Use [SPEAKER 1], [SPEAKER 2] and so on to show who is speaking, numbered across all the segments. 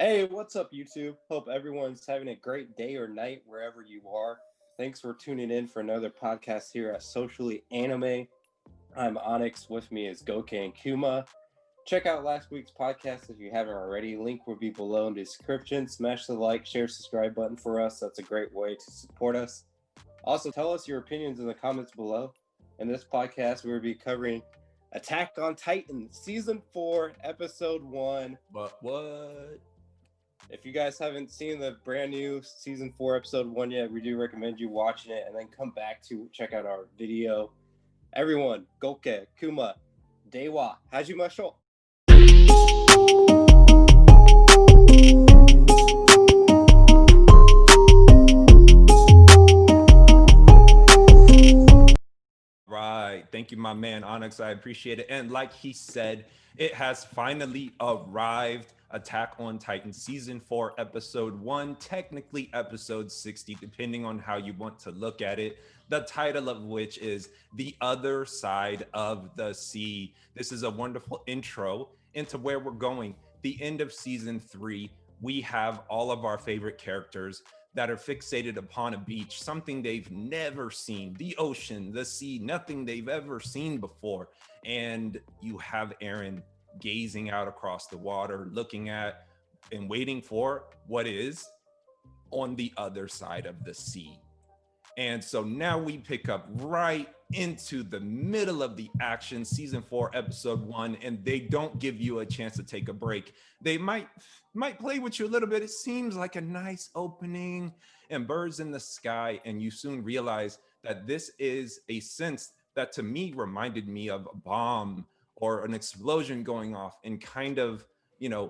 [SPEAKER 1] Hey, what's up, YouTube? Hope everyone's having a great day or night wherever you are. Thanks for tuning in for another podcast here at Socially Anime. I'm Onix. With me is Goke and Kuma. Check out last week's podcast if you haven't already. Link will be below in the description. Smash the like, share, subscribe button for us. That's a great way to support us. Also, tell us your opinions in the comments below. In this podcast, we will be covering Attack on Titan Season 4, Episode 1.
[SPEAKER 2] What?
[SPEAKER 1] If you guys haven't seen the brand new Season 4, Episode 1 yet, we do recommend you watching it and then come back to check out our video. Everyone, Goke, Kuma, Dewa, Hajimasho.
[SPEAKER 2] Right. Thank you, my man Onix. I appreciate it. And like he said, it has finally arrived. Attack on Titan Season 4, Episode 1, technically Episode 60, depending on how you want to look at it. The title of which is The Other Side of the Sea. This is a wonderful intro into where we're going. The end of Season 3, we have all of our favorite characters that are fixated upon a beach, something they've never seen, the ocean, the sea, nothing they've ever seen before. And you have Eren gazing out across the water, looking at and waiting for what is on the other side of the sea. And so now we pick up right into the middle of the action, Season 4, Episode 1, and they don't give you a chance to take a break. They might play with you a little bit. It seems like a nice opening and birds in the sky, and you soon realize that this is a sense that to me reminded me of a bomb or an explosion going off and kind of,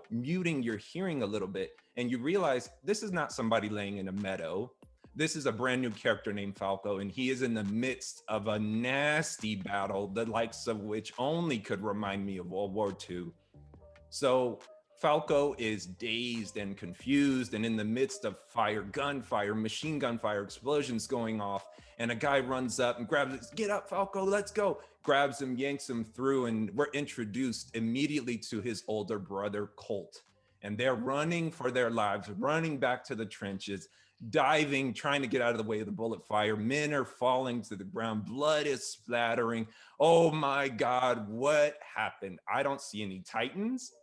[SPEAKER 2] muting your hearing a little bit. And you realize this is not somebody laying in a meadow. This is a brand new character named Falco, and he is in the midst of a nasty battle, the likes of which only could remind me of World War II. So Falco is dazed and confused and in the midst of fire, gunfire, machine gun fire, explosions going off. And a guy runs up and grabs it. Get up, Falco, let's go. Grabs him, yanks him through, and we're introduced immediately to his older brother, Colt. And they're running for their lives, running back to the trenches, diving, trying to get out of the way of the bullet fire. Men are falling to the ground. Blood is splattering. Oh my God, what happened? I don't see any Titans.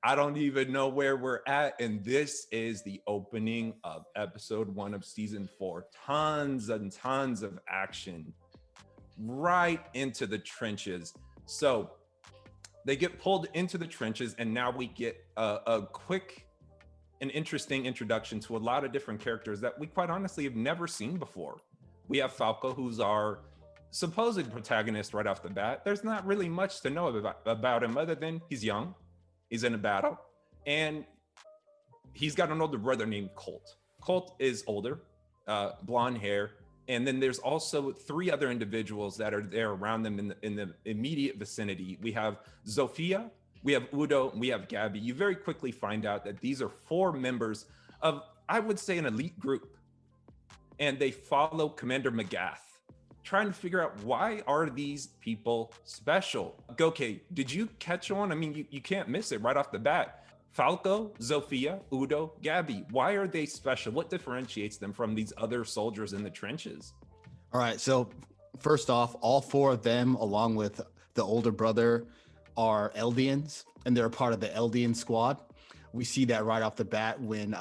[SPEAKER 2] I don't even know where we're at. And this is the opening of Episode 1 of Season 4. Tons and tons of action right into the trenches. So they get pulled into the trenches, and now we get a quick and interesting introduction to a lot of different characters that we quite honestly have never seen before. We have Falco, who's our supposed protagonist right off the bat. There's not really much to know about him other than he's young. He's in a battle, and he's got an older brother named Colt. Colt is older, blonde hair, and then there's also 3 other individuals that are there around them in the immediate vicinity. We have Zofia, we have Udo, and we have Gabby. You very quickly find out that these are 4 members of, I would say, an elite group, and they follow Commander Magath, trying to figure out why are these people special. Goke, did you catch on? I mean, you can't miss it right off the bat. Falco, Zofia, Udo, Gabby, why are they special? What differentiates them from these other soldiers in the trenches?
[SPEAKER 3] All right, so first off, all 4 of them, along with the older brother, are Eldians, and they're a part of the Eldian squad. We see that right off the bat when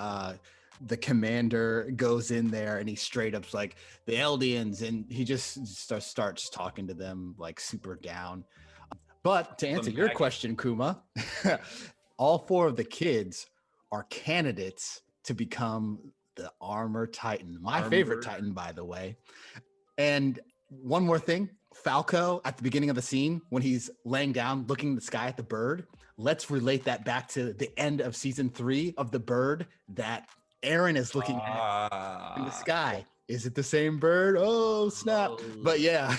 [SPEAKER 3] the commander goes in there and he straight up's like, the Eldians, and he just starts talking to them like super down. But to answer your question, Kuma, all 4 of the kids are candidates to become the Armor Titan. My favorite Titan, by the way. And one more thing, Falco at the beginning of the scene when he's laying down looking in the sky at the bird, let's relate that back to the end of Season 3 of the bird that Eren is looking at in the sky. Is it the same bird? Oh, snap. But yeah,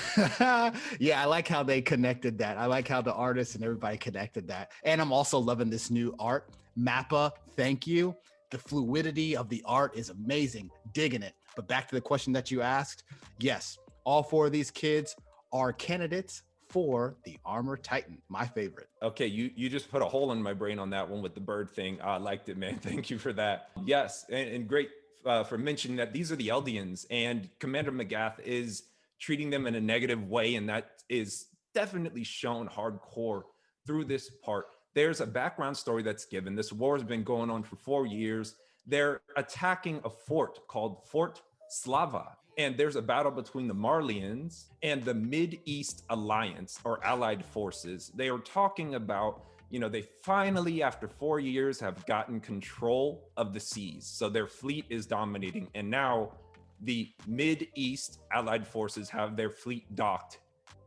[SPEAKER 3] yeah, I like how they connected that. I like how the artists and everybody connected that. And I'm also loving this new art. Mappa, thank you. The fluidity of the art is amazing. Digging it. But back to the question that you asked. Yes, all 4 of these kids are candidates 4, the Armored Titan, my favorite.
[SPEAKER 2] Okay, you just put a hole in my brain on that one with the bird thing. I liked it, man. Thank you for that. Yes, and great for mentioning that these are the Eldians, and Commander Magath is treating them in a negative way, and that is definitely shown hardcore through this part. There's a background story that's given. This war has been going on for 4 years. They're attacking a fort called Fort Slava. And there's a battle between the Marlians and the Mid-East Alliance or Allied forces. They are talking about, they finally, after 4 years, have gotten control of the seas. So their fleet is dominating. And now the Mid-East Allied forces have their fleet docked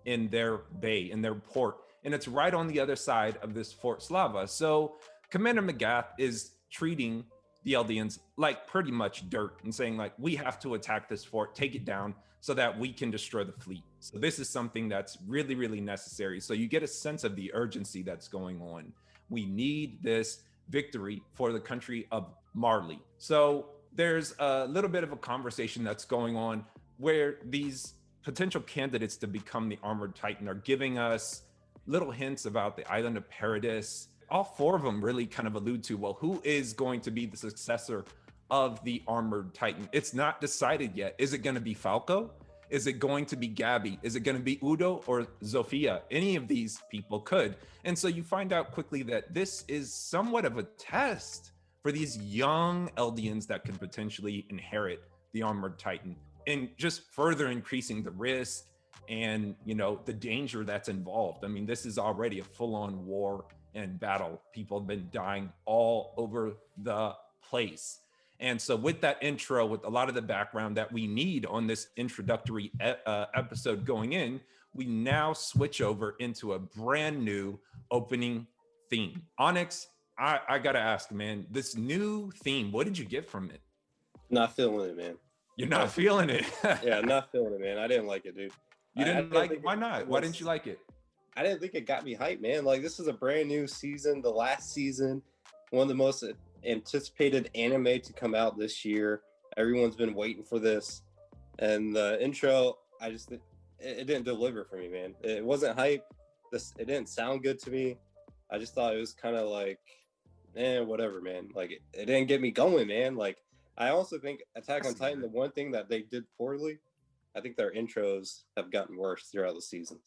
[SPEAKER 2] in their bay, in their port. And it's right on the other side of this Fort Slava. So Commander Magath is treating the Eldians like pretty much dirt and saying like, we have to attack this fort, take it down so that we can destroy the fleet. So this is something that's really, really necessary. So you get a sense of the urgency that's going on. We need this victory for the country of Marley. So there's a little bit of a conversation that's going on where these potential candidates to become the Armored Titan are giving us little hints about the island of Paradis. All 4 of them really kind of allude to, well, who is going to be the successor of the Armored Titan? It's not decided yet. Is it going to be Falco? Is it going to be Gabby? Is it going to be Udo or Zofia? Any of these people could. And so you find out quickly that this is somewhat of a test for these young Eldians that could potentially inherit the Armored Titan, and just further increasing the risk and, the danger that's involved. I mean, this is already a full-on war and battle. People have been dying all over the place. And so with that intro, with a lot of the background that we need on this introductory episode going in, we now switch over into a brand new opening theme. Onix, I gotta ask, man, this new theme, what did you get from it?
[SPEAKER 1] Not feeling it, man.
[SPEAKER 2] You're not feeling it?
[SPEAKER 1] Yeah, not feeling it, man. I didn't like it, dude.
[SPEAKER 2] You didn't like it? Why not? Why didn't you like it?
[SPEAKER 1] I didn't think it got me hyped, man. Like, this is a brand new season, the last season, one of the most anticipated anime to come out this year. Everyone's been waiting for this. And the intro, it didn't deliver for me, man. It wasn't hype. It didn't sound good to me. I just thought it was kind of like, whatever, man. Like, it didn't get me going, man. Like, I also think Attack on Titan, the one thing that they did poorly, I think their intros have gotten worse throughout the seasons.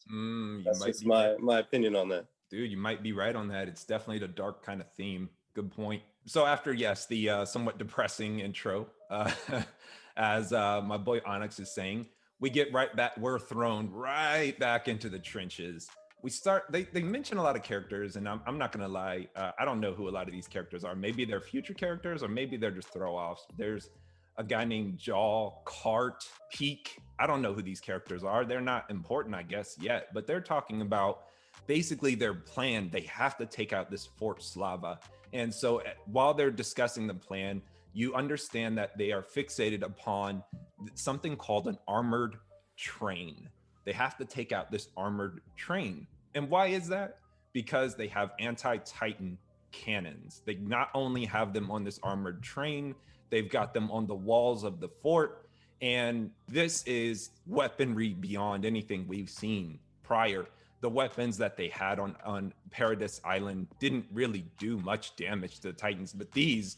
[SPEAKER 1] That's just my opinion on that.
[SPEAKER 2] Dude, you might be right on that. It's definitely the dark kind of theme. Good point. So after, yes, the somewhat depressing intro, as my boy Onix is saying, we get right back, we're thrown right back into the trenches. We start, they mention a lot of characters, and I'm not going to lie, I don't know who a lot of these characters are. Maybe they're future characters, or maybe they're just throw-offs. There's a guy named Jaw, Cart, Peak. I don't know who these characters are. They're not important, I guess, yet, but they're talking about basically their plan. They have to take out this Fort Slava. And so while they're discussing the plan, you understand that they are fixated upon something called an armored train. They have to take out this armored train. And why is that? Because they have anti-Titan cannons. They not only have them on this armored train, they've got them on the walls of the fort. And this is weaponry beyond anything we've seen prior. The weapons that they had on Paradis Island didn't really do much damage to the Titans, but these,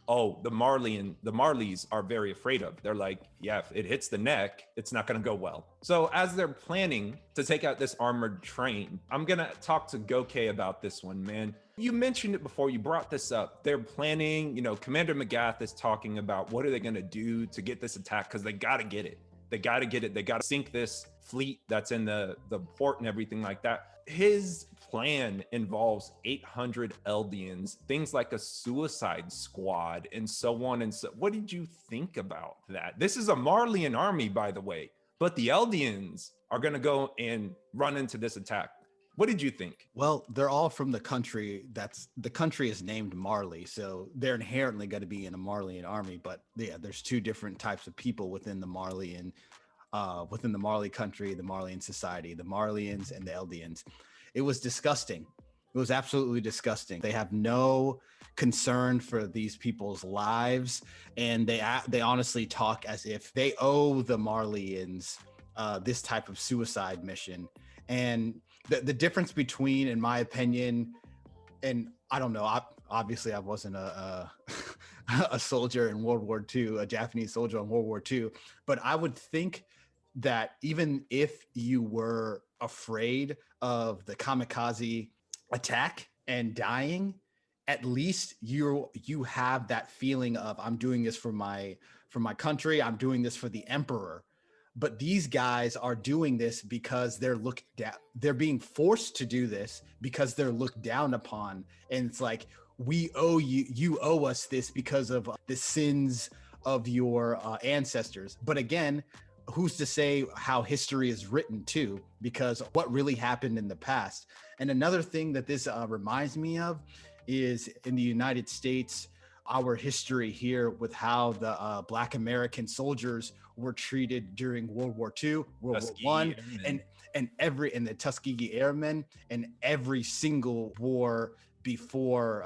[SPEAKER 2] the Marleys are very afraid of. They're like, yeah, if it hits the neck, it's not going to go well. So as they're planning to take out this armored train, I'm going to talk to Goke about this one, man. You mentioned it before, you brought this up. They're planning, Commander Magath is talking about what are they going to do to get this attack, because they got to get it. They got to get it. They got to sink this fleet that's in the port and everything like that. His plan involves 800 Eldians, things like a suicide squad, and so on. And so, what did you think about that? This is a Marleyan army, by the way, but the Eldians are going to go and run into this attack. What did you think?
[SPEAKER 3] Well, they're all from the country the country is named Marley, so they're inherently going to be in a Marleyan army. But yeah, there's two different types of people within the Marley country, the Marleyan society, the Marleyans and the Eldians. It was disgusting. It was absolutely disgusting. They have no concern for these people's lives, and they honestly talk as if they owe the Marleyans this type of suicide mission. And the difference between, in my opinion, and I don't know, obviously I wasn't a a soldier in World War II, a Japanese soldier in World War II, but I would think that even if you were afraid of the kamikaze attack and dying, at least you have that feeling of, I'm doing this for my country, I'm doing this for the emperor. But these guys are doing this because they're looked down, they're being forced to do this because they're looked down upon. And it's like, we owe you, you owe us this because of the sins of your ancestors. But again, who's to say how history is written too, because what really happened in the past. And another thing that this reminds me of is in the United States, our history here with how the Black American soldiers were treated during World War II, World War I, and the Tuskegee Airmen, and every single war before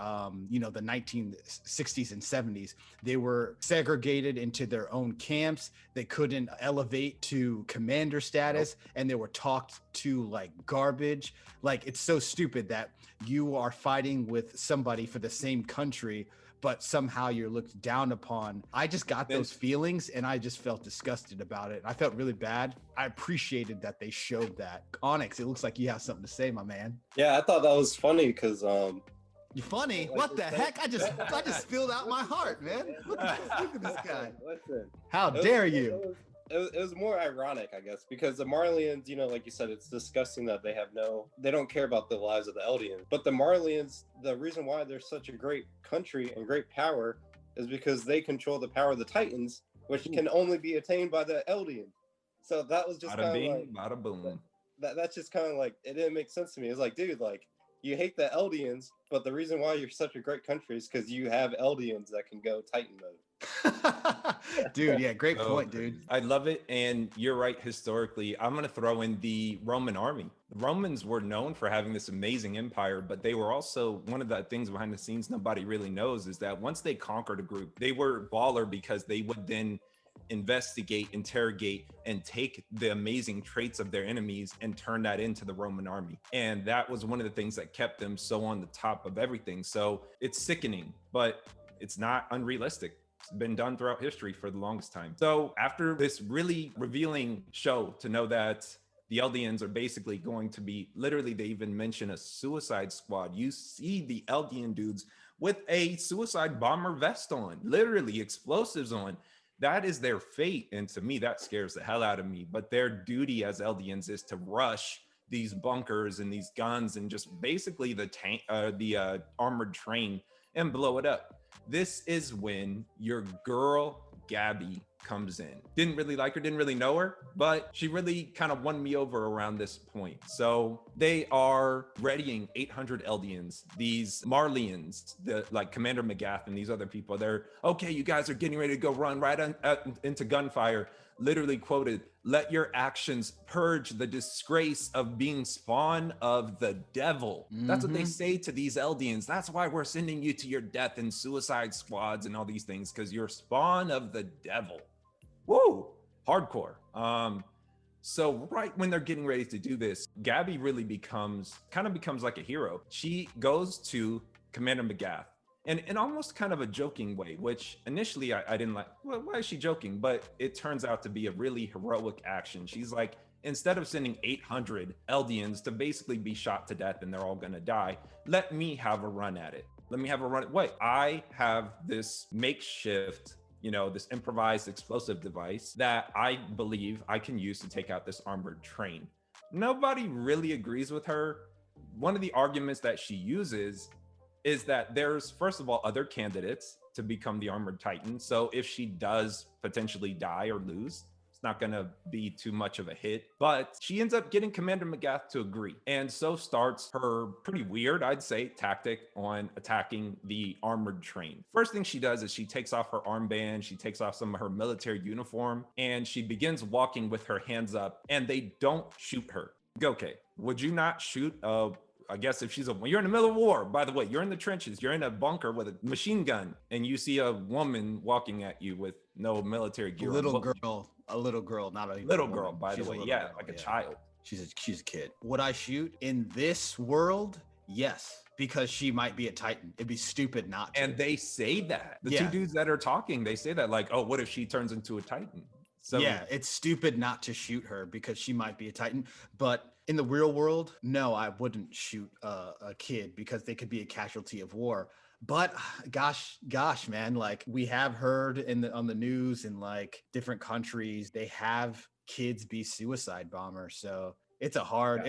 [SPEAKER 3] the 1960s and 70s. They were segregated into their own camps. They couldn't elevate to commander status, and they were talked to like garbage. Like, it's so stupid that you are fighting with somebody for the same country, but somehow you're looked down upon. I just got those feelings, and I just felt disgusted about it. I felt really bad. I appreciated that they showed that. Onix, it looks like you have something to say, my man.
[SPEAKER 1] Yeah, I thought that was funny because
[SPEAKER 3] you funny? What the heck? I just spilled out my heart, man. Look at this guy.
[SPEAKER 1] Listen,
[SPEAKER 3] how dare you?
[SPEAKER 1] It was more ironic, I guess, because the Marlians, like you said, it's disgusting that they don't care about the lives of the Eldians. But the Marlians, the reason why they're such a great country and great power is because they control the power of the Titans, which can only be attained by the Eldians. So that was just kind of like,
[SPEAKER 2] bada boom.
[SPEAKER 1] That's just kind of like, it didn't make sense to me. It's like, dude, like, you hate the Eldians, but the reason why you're such a great country is because you have Eldians that can go Titan mode.
[SPEAKER 3] Dude, yeah, great point, dude.
[SPEAKER 2] I love it. And you're right, historically. I'm going to throw in the Roman army. The Romans were known for having this amazing empire, but they were also, one of the things behind the scenes nobody really knows is that once they conquered a group, they were baller because they would then investigate, interrogate, and take the amazing traits of their enemies and turn that into the Roman army. And that was one of the things that kept them so on the top of everything. So it's sickening, but it's not unrealistic. It's been done throughout history for the longest time. So after this really revealing show to know that the Eldians are basically going to be, literally, they even mention a suicide squad. You see the Eldian dudes with a suicide bomber vest on, literally explosives on. That is their fate. And to me, that scares the hell out of me. But their duty as Eldians is to rush these bunkers and these guns and just basically the armored train and blow it up. This is when your girl Gabby comes in. Didn't really like her, didn't really know her, but she really kind of won me over around this point. So they are readying 800 Eldians, these Marlians, like Commander McGath and these other people. They're, okay, you guys are getting ready to go run right into gunfire. Literally quoted, let your actions purge the disgrace of being spawn of the devil. That's what they say to these Eldians. That's why we're sending you to your death in suicide squads and all these things, because you're spawn of the devil. Whoa, hardcore. So right when they're getting ready to do this, Gabby really becomes like a hero. She goes to Commander McGath. And in almost kind of a joking way, which initially I didn't like. Well, why is she joking? But it turns out to be a really heroic action. She's like, instead of sending 800 Eldians to basically be shot to death and they're all gonna die, let me have a run at it. Let me have a run at what? I have this makeshift, this improvised explosive device that I believe I can use to take out this armored train. Nobody really agrees with her. One of the arguments that she uses is that there's, first of all, other candidates to become the armored titan. So if she does potentially die or lose, it's not going to be too much of a hit. But she ends up getting Commander McGath to agree. And so starts her pretty weird, I'd say, tactic on attacking the armored train. First thing she does is she takes off her armband, she takes off some of her military uniform, and she begins walking with her hands up, and they don't shoot her. Goke, would you not shoot I guess if you're in the middle of war, by the way, you're in the trenches, you're in a bunker with a machine gun, and you see a woman walking at you with no military gear.
[SPEAKER 3] A little girl, not a
[SPEAKER 2] little girl, by the way. Yeah, like a child.
[SPEAKER 3] She's a kid. Would I shoot in this world? Yes, because she might be a Titan. It'd be stupid not to.
[SPEAKER 2] And they say that. The two
[SPEAKER 3] Yeah.
[SPEAKER 2] dudes that are talking, they say that like, oh, what if she turns into a Titan? So
[SPEAKER 3] yeah, it's stupid not to shoot her because she might be a Titan. But in the real world, no, I wouldn't shoot a kid because they could be a casualty of war. But gosh, man, like we have heard on the news in like different countries, they have kids be suicide bombers. So it's a hard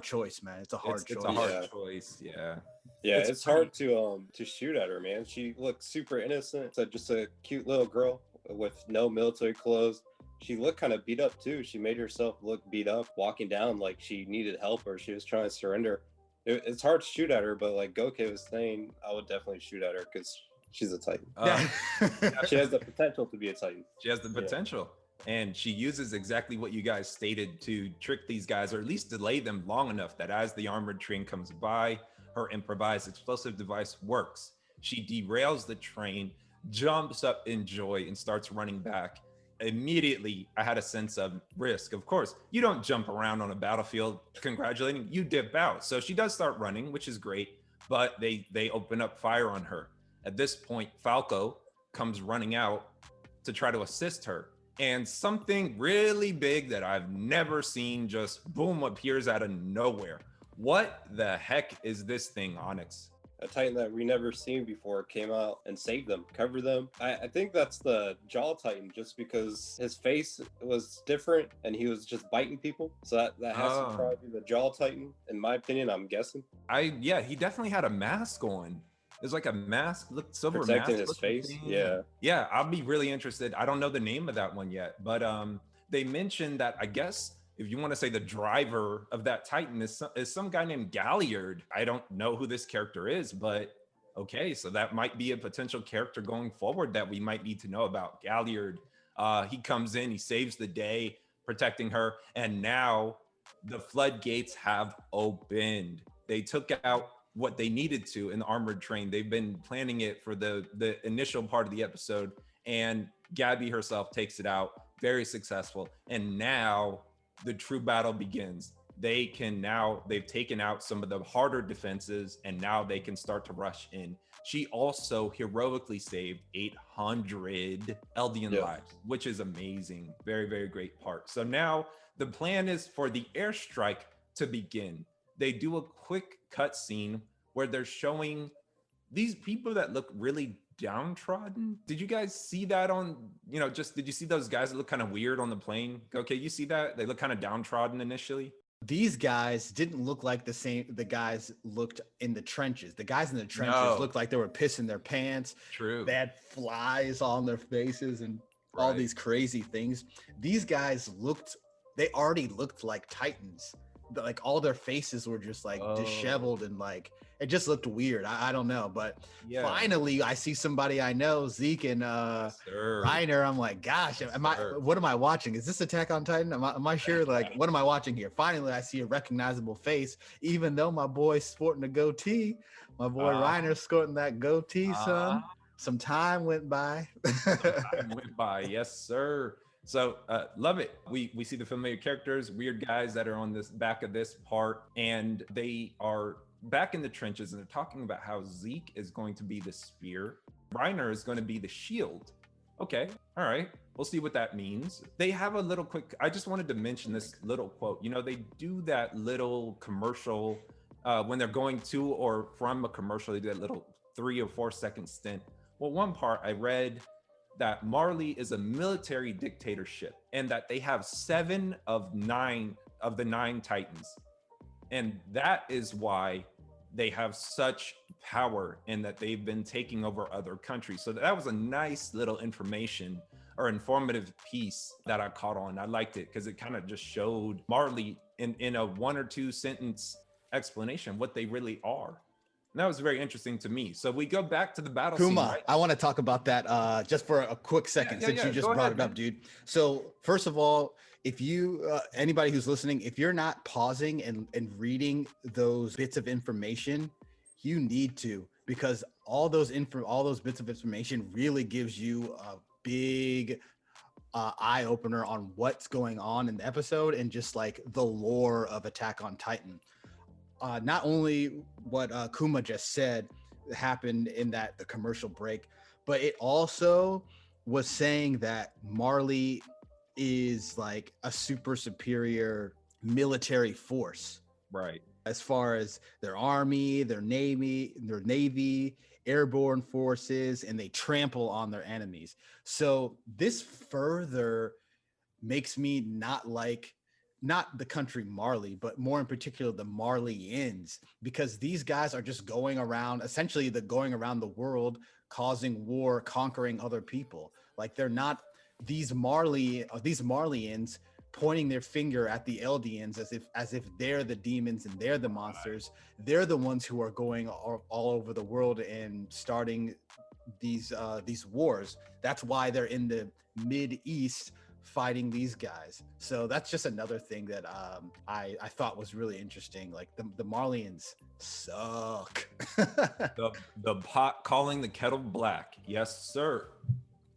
[SPEAKER 3] choice, man. It's a hard choice.
[SPEAKER 2] It's a hard choice. Yeah.
[SPEAKER 1] Yeah, it's hard to shoot at her, man. She looks super innocent. So just a cute little girl with no military clothes. She looked kind of beat up too. She made herself look beat up, walking down like she needed help or she was trying to surrender. It's hard to shoot at her, but like Goke was saying, I would definitely shoot at her because she's a Titan. She has the potential to be a Titan.
[SPEAKER 2] She has the potential. And she uses exactly what you guys stated to trick these guys, or at least delay them long enough that as the armored train comes by, her improvised explosive device works. She derails the train, jumps up in joy, and starts running back. Immediately, I had a sense of risk. Of course, you don't jump around on a battlefield congratulating, you dip out. So she does start running, which is great, but they open up fire on her. At this point, Falco comes running out to try to assist her. And something really big that I've never seen just boom appears out of nowhere. What the heck is this thing, Onix?
[SPEAKER 1] A Titan that we never seen before came out and saved them, covered them. I think that's the Jaw Titan, just because his face was different and he was just biting people. So that has to probably be the Jaw Titan, in my opinion. I'm guessing.
[SPEAKER 2] He definitely had a mask on. There's like a mask, look, silver
[SPEAKER 1] protecting
[SPEAKER 2] mask
[SPEAKER 1] his face.
[SPEAKER 2] thing.
[SPEAKER 1] Yeah,
[SPEAKER 2] I'll be really interested. I don't know the name of that one yet, but they mentioned that, I guess, if you want to say the driver of that Titan is some guy named Galliard. I don't know who this character is, but okay, so that might be a potential character going forward that we might need to know about. Galliard, he comes in, he saves the day, protecting her, and now the floodgates have opened. They took out what they needed to in the armored train. They've been planning it for the initial part of the episode, and Gabby herself takes it out, very successful, and now the true battle begins. They've taken out some of the harder defenses, and now they can start to rush in. She also heroically saved 800 Eldian lives, which is amazing. Very, very great part. So now the plan is for the airstrike to begin. They do a quick cut scene where they're showing these people that look really downtrodden. Did you guys see that did you see those guys that look kind of weird on the plane? Okay, you see that? They look kind of downtrodden initially.
[SPEAKER 3] These guys didn't look like the guys looked in the trenches. The guys in the trenches looked like they were pissing their pants.
[SPEAKER 2] True.
[SPEAKER 3] They had flies on their faces and all these crazy things. These guys they already looked like Titans. Like all their faces were just like disheveled and like it just looked weird. I don't know, but finally I see somebody I know, Zeke and Reiner. I'm like, gosh, what am I watching? Is this Attack on Titan? Am I sure? Like, what am I watching here? Finally, I see a recognizable face, even though my boy's sporting a goatee. My boy Reiner's sporting that goatee, son. Some time went by.
[SPEAKER 2] Yes, sir. So love it. We see the familiar characters, weird guys that are on this back of this part, and they are back in the trenches, and they're talking about how Zeke is going to be the spear, Reiner is going to be the shield. Okay, all right, we'll see what that means. They have a little quick, I just wanted to mention this little quote. They do that little commercial when they're going to or from a commercial, they do that little 3 or 4 second stint. Well, one part I read that Marley is a military dictatorship and that they have 7 of the 9 Titans. And that is why they have such power and that they've been taking over other countries. So that was a nice little information or informative piece that I caught on. I liked it because it kind of just showed Marley in a 1 or 2 sentence explanation what they really are. And that was very interesting to me. So we go back to the battle
[SPEAKER 3] Kuma,
[SPEAKER 2] scene, right?
[SPEAKER 3] I want to talk about that just for a quick second since you just brought it up, dude. So first of all, if you, anybody who's listening, if you're not pausing and reading those bits of information, you need to, because all those bits of information really gives you a big eye opener on what's going on in the episode and just like the lore of Attack on Titan. Not only what Kuma just said happened in the commercial break, but it also was saying that Marley is like a super superior military force.
[SPEAKER 2] Right.
[SPEAKER 3] As far as their army, their navy, airborne forces, and they trample on their enemies. So this further makes me not like not the country Marley, but more in particular the Marleyans, because these guys are just going around, essentially going around the world, causing war, conquering other people. Like they're not these Marleyans pointing their finger at the Eldians as if they're the demons and they're the monsters. They're the ones who are going all over the world and starting these wars. That's why they're in the Mid East fighting these guys. So that's just another thing that I thought was really interesting. Like the Marleyans suck.
[SPEAKER 2] the pot calling the kettle black. Yes, sir.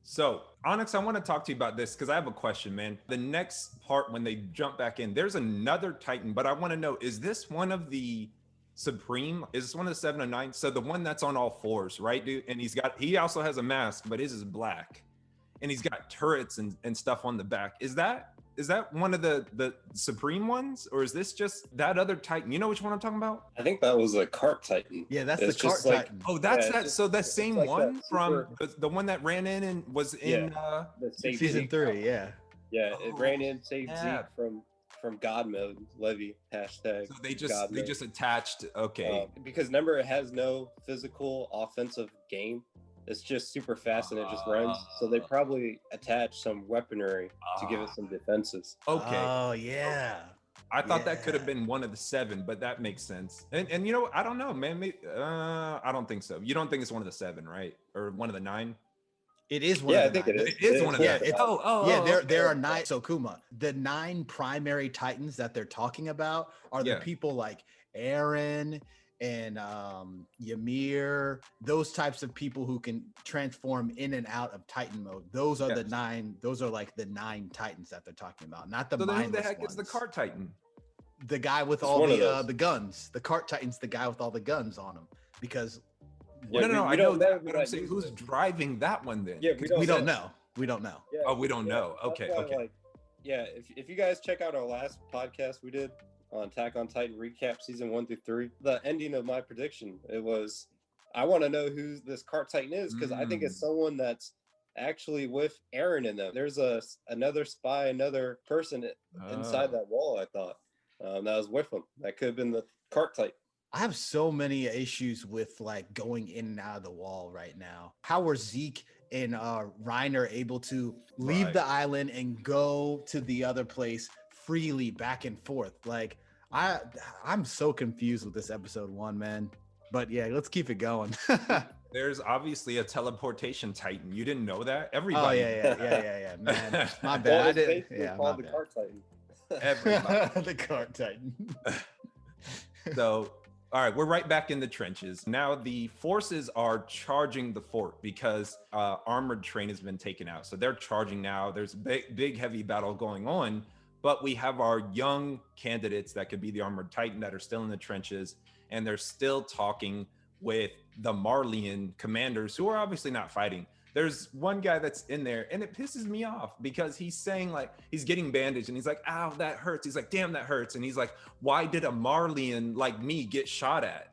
[SPEAKER 2] So, Onix, I want to talk to you about this because I have a question, man. The next part, when they jump back in, there's another Titan, but I want to know, is this one of the Supreme? Is this one of the 7 or 9? So the one that's on all fours, right, dude? And he also has a mask, but his is black. And he's got turrets and stuff on the back. Is that one of the Supreme ones? Or is this just that other Titan? You know which one I'm talking about?
[SPEAKER 1] I think that was a Cart Titan.
[SPEAKER 3] Yeah, that's
[SPEAKER 1] It's
[SPEAKER 3] the Cart
[SPEAKER 1] just like-
[SPEAKER 3] Titan.
[SPEAKER 2] Oh, that's
[SPEAKER 1] Yeah,
[SPEAKER 2] that.
[SPEAKER 1] it's
[SPEAKER 2] So that
[SPEAKER 1] just-
[SPEAKER 2] same
[SPEAKER 1] it's like
[SPEAKER 2] one
[SPEAKER 1] that
[SPEAKER 2] from
[SPEAKER 1] super-
[SPEAKER 2] the one that ran in and was in
[SPEAKER 1] The safety-
[SPEAKER 3] Season 3, yeah.
[SPEAKER 1] Yeah, it ran in, saved
[SPEAKER 2] yeah.
[SPEAKER 1] Zeke from God mode. Levy hashtag.
[SPEAKER 2] So they
[SPEAKER 1] God mode.
[SPEAKER 2] just attached. Okay.
[SPEAKER 1] Because remember, it has no physical offensive game. It's just super fast and it just runs. So they probably attached some weaponry to give it some defenses.
[SPEAKER 2] Okay.
[SPEAKER 3] Oh yeah.
[SPEAKER 2] I thought that could have
[SPEAKER 3] yeah.
[SPEAKER 2] been one of the 7, but that makes sense. And you know, I don't know, man. I don't think so. You don't think it's one of the 7, right? Or one of the 9?
[SPEAKER 3] It is one
[SPEAKER 1] Yeah,
[SPEAKER 3] of the
[SPEAKER 1] I think
[SPEAKER 3] 9.
[SPEAKER 1] it is.
[SPEAKER 2] It is one of
[SPEAKER 3] Yeah,
[SPEAKER 2] the.
[SPEAKER 3] it's-
[SPEAKER 2] Oh.
[SPEAKER 3] there are 9. So Kuma, the 9 primary Titans that they're talking about are the
[SPEAKER 2] Yeah.
[SPEAKER 3] people like Aaron and Ymir, those types of people who can transform in and out of Titan mode. Those are the
[SPEAKER 2] Yes.
[SPEAKER 3] 9. Those are like the 9 Titans that they're talking about, not the
[SPEAKER 2] So then who
[SPEAKER 3] mindless
[SPEAKER 2] the heck is the
[SPEAKER 3] ones.
[SPEAKER 2] Cart Titan?
[SPEAKER 3] The guy with
[SPEAKER 1] It's
[SPEAKER 3] all
[SPEAKER 1] one of
[SPEAKER 3] the
[SPEAKER 1] those.
[SPEAKER 3] guns. The Cart Titan's the guy with all the guns on him because
[SPEAKER 1] Yeah,
[SPEAKER 2] no,
[SPEAKER 1] we
[SPEAKER 2] I know
[SPEAKER 1] don't know
[SPEAKER 2] that,
[SPEAKER 1] who
[SPEAKER 2] but I'm
[SPEAKER 1] that
[SPEAKER 2] saying
[SPEAKER 1] user
[SPEAKER 2] who's
[SPEAKER 1] is.
[SPEAKER 2] driving that one then?
[SPEAKER 1] Yeah,
[SPEAKER 3] we don't know. We don't know.
[SPEAKER 1] Yeah,
[SPEAKER 2] Oh, we don't
[SPEAKER 1] yeah,
[SPEAKER 2] know.
[SPEAKER 1] that's
[SPEAKER 2] Okay,
[SPEAKER 1] why,
[SPEAKER 2] okay.
[SPEAKER 1] Like, yeah, if you guys check out our last podcast we did on Attack on Titan recap season 1 through 3, the ending of my prediction, it was, I want to know who this Cart Titan is because I think it's someone that's actually with Aaron in them. There's another spy, another person inside that wall. I thought that was with him. That could have been the Cart Titan.
[SPEAKER 3] I have so many issues with like going in and out of the wall right now. How were Zeke and Reiner able to leave
[SPEAKER 2] Right.
[SPEAKER 3] the island and go to the other place freely back and forth? Like I'm so confused with this episode 1, man. But yeah, let's keep it going.
[SPEAKER 2] There's obviously a teleportation Titan. You didn't know that?
[SPEAKER 3] Oh
[SPEAKER 2] Everybody.
[SPEAKER 3] yeah, man. My
[SPEAKER 1] Well,
[SPEAKER 3] bad. I
[SPEAKER 1] it's
[SPEAKER 3] didn't.
[SPEAKER 1] basically
[SPEAKER 3] Yeah, my
[SPEAKER 1] called the
[SPEAKER 3] bad.
[SPEAKER 1] Cart Titan.
[SPEAKER 2] Everybody.
[SPEAKER 3] The Cart Titan.
[SPEAKER 2] So, all right, we're right back in the trenches. Now the forces are charging the fort because armored train has been taken out. So they're charging now. There's big, heavy battle going on. But we have our young candidates that could be the armored Titan that are still in the trenches. And they're still talking with the Marleyan commanders who are obviously not fighting. There's one guy that's in there and it pisses me off because he's saying like, he's getting bandaged and he's like, ow, that hurts. He's like, damn, that hurts. And he's like, why did a Marleyan like me get shot at?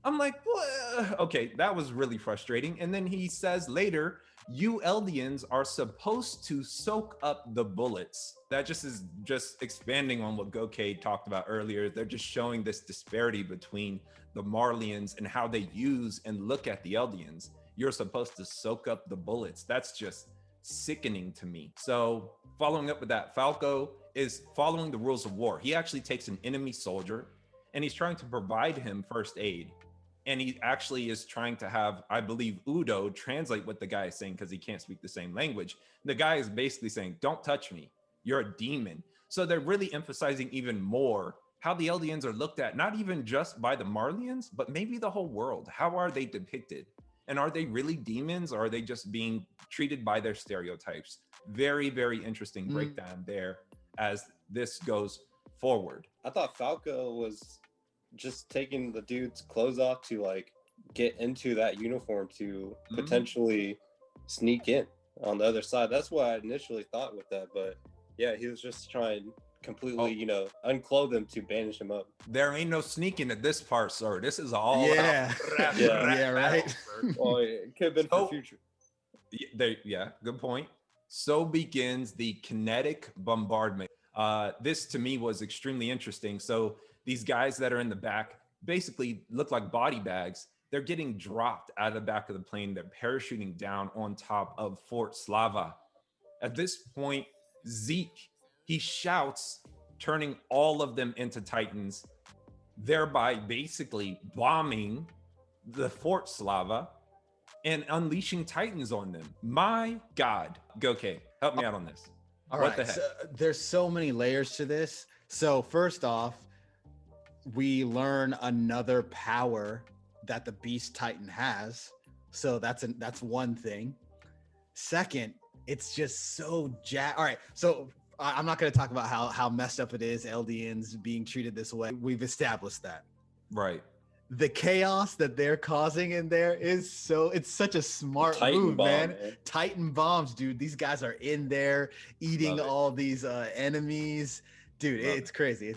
[SPEAKER 2] I'm like, what? Okay, that was really frustrating. And then he says later, you Eldians are supposed to soak up the bullets. That just is just expanding on what Goke talked about earlier. They're just showing this disparity between the Marleyans and how they use and look at the Eldians. You're supposed to soak up the bullets. That's just sickening to me. So following up with that, Falco is following the rules of war. He actually takes an enemy soldier and he's trying to provide him first aid. And he actually is trying to have, I believe, Udo translate what the guy is saying because he can't speak the same language. The guy is basically saying, don't touch me. You're a demon. So they're really emphasizing even more how the Eldians are looked at, not even just by the Marleyans, but maybe the whole world. How are they depicted? And are they really demons or are they just being treated by their stereotypes? Very, very interesting breakdown there as this goes forward.
[SPEAKER 1] I thought Falco was just taking the dude's clothes off to like get into that uniform to potentially sneak in on the other side. That's what I initially thought with that, but yeah, he was just trying completely, unclothe him to banish him up.
[SPEAKER 2] There ain't no sneaking at this part, sir. This is all
[SPEAKER 3] Yeah.
[SPEAKER 2] rap,
[SPEAKER 3] Yeah, right.
[SPEAKER 2] battle,
[SPEAKER 1] Well, it could have been for future.
[SPEAKER 2] Yeah, good point. So begins the kinetic bombardment. This to me was extremely interesting. So these guys that are in the back basically look like body bags. They're getting dropped out of the back of the plane. They're parachuting down on top of Fort Slava. At this point, Zeke, he shouts, turning all of them into Titans, thereby basically bombing the Fort Slava and unleashing Titans on them. My God. Goke, help me out on this.
[SPEAKER 3] All
[SPEAKER 2] What
[SPEAKER 3] right.
[SPEAKER 2] the heck?
[SPEAKER 3] So there's so many layers to this. So first off, we learn another power that the Beast Titan has. So that's one thing. Second, it's just so all right. So I'm not going to talk about how messed up it is, Eldians being treated this way. We've established that.
[SPEAKER 2] Right.
[SPEAKER 3] The chaos that they're causing in there it's such a smart
[SPEAKER 1] Titan
[SPEAKER 3] move,
[SPEAKER 1] bomb,
[SPEAKER 3] man. Titan bombs, dude. These guys are in there eating all these enemies. Dude, it's crazy.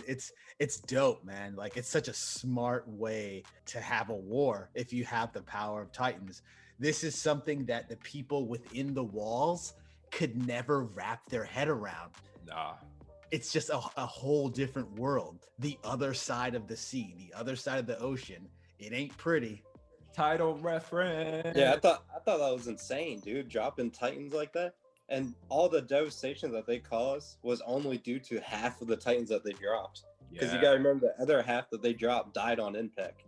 [SPEAKER 3] It's dope, man. Like, it's such a smart way to have a war if you have the power of Titans. This is something that the people within the walls could never wrap their head around.
[SPEAKER 2] Nah.
[SPEAKER 3] It's just a whole different world. The other side of the sea, the other side of the ocean. It ain't pretty.
[SPEAKER 2] Title reference.
[SPEAKER 1] Yeah, I thought that was insane, dude. Dropping Titans like that. And all the devastation that they caused was only due to half of the Titans that they dropped. Because you gotta remember the other half that they dropped died on impact.